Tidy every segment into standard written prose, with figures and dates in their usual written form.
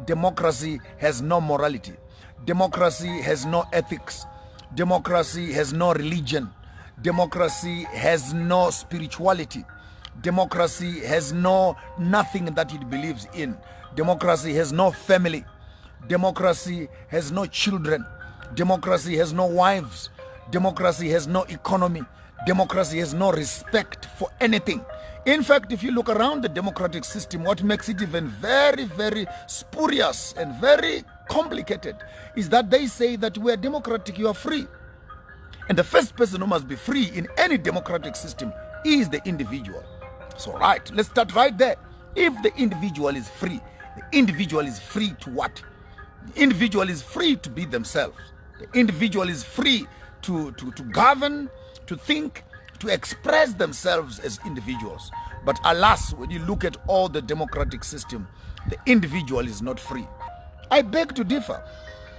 democracy has no morality. Democracy has no ethics. Democracy has no religion. Democracy has no spirituality. Democracy has nothing that it believes in. Democracy has no family. Democracy has no children. Democracy has no wives. Democracy has no economy. Democracy has no respect for anything. In fact, if you look around the democratic system, what makes it even very, very spurious and very complicated is that they say that we are democratic, you are free. And the first person who must be free in any democratic system is the individual. So right, let's start right there. If the individual is free, the individual is free to what? The individual is free to be themselves. The individual is free to govern, to think, to express themselves as individuals. But alas, when you look at all the democratic system, the individual is not free. I beg to differ.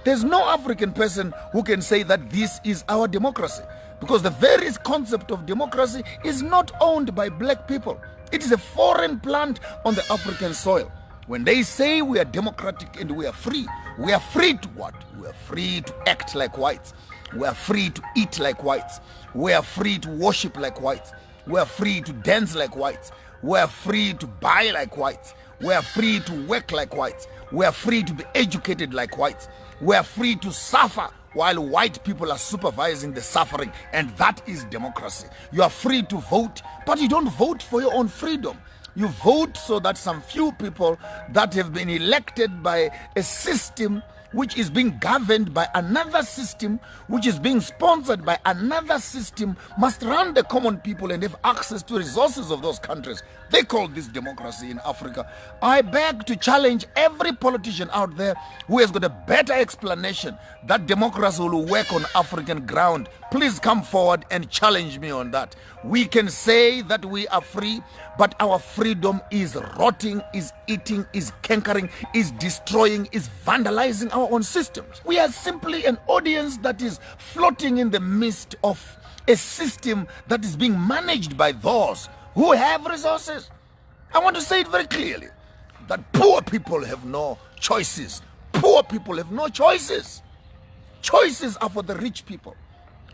There's no African person who can say that this is our democracy, because the very concept of democracy is not owned by black people. It is a foreign plant on the African soil. When they say we are democratic and we are free to what? We are free to act like whites. We are free to eat like whites. We are free to worship like whites. We are free to dance like whites. We are free to buy like whites. We are free to work like whites. We are free to be educated like whites. We are free to suffer while white people are supervising the suffering. And that is democracy. You are free to vote, but you don't vote for your own freedom. You vote so that some few people that have been elected by a system which is being governed by another system, which is being sponsored by another system, must run the common people and have access to resources of those countries. They call this democracy in Africa. I beg to challenge every politician out there who has got a better explanation that democracy will work on African ground. Please come forward and challenge me on that. We can say that we are free, but our freedom is rotting, is eating, is cankering, is destroying, is vandalizing our own systems. We are simply an audience that is floating in the midst of a system that is being managed by those who have resources. I want to say it very clearly, that poor people have no choices. Poor people have no choices. Choices are for the rich people.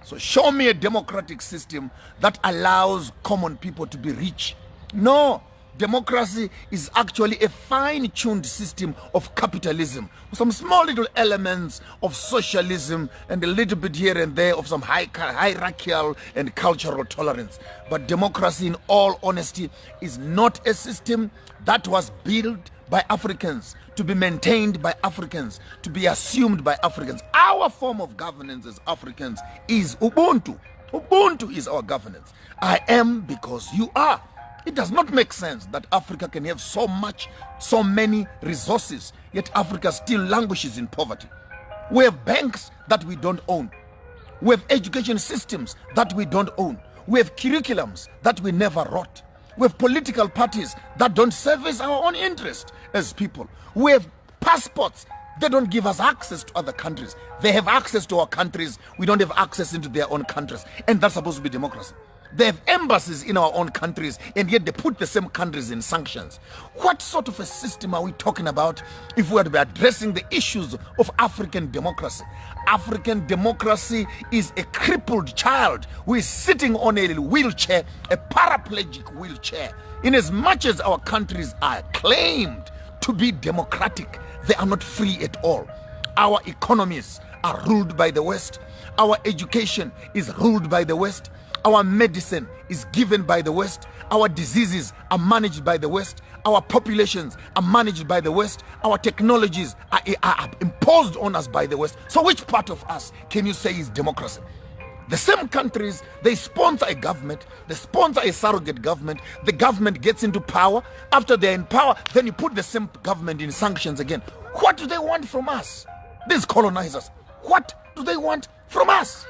So show me a democratic system that allows common people to be rich. No, democracy is actually a fine-tuned system of capitalism, with some small little elements of socialism and a little bit here and there of some hierarchical and cultural tolerance. But democracy, in all honesty, is not a system that was built by Africans, to be maintained by Africans, to be assumed by Africans. Our form of governance as Africans is Ubuntu. Ubuntu is our governance. I am because you are. It does not make sense that Africa can have so many resources, yet Africa still languishes in poverty. We have banks that we don't own. We have education systems that we don't own. We have curriculums that we never wrote. We have political parties that don't service our own interest as people. We have passports. They don't give us access to other countries. They have access to our countries. We don't have access into their own countries. And that's supposed to be democracy. They have embassies in our own countries, and yet they put the same countries in sanctions. What sort of a system are we talking about if we are to be addressing the issues of African democracy? African democracy is a crippled child who is sitting on a wheelchair, a paraplegic wheelchair. In as much as our countries are claimed to be democratic, they are not free at all. Our economies are ruled by the West. Our education is ruled by the West. Our medicine is given by the West. Our diseases are managed by the West. Our populations are managed by the West. Our technologies are imposed on us by the West. So which part of us can you say is democracy? The same countries, they sponsor a government, they sponsor a surrogate government, the government gets into power. After they're in power, then you put the same government in sanctions again. What do they want from us? These colonizers, what do they want from us?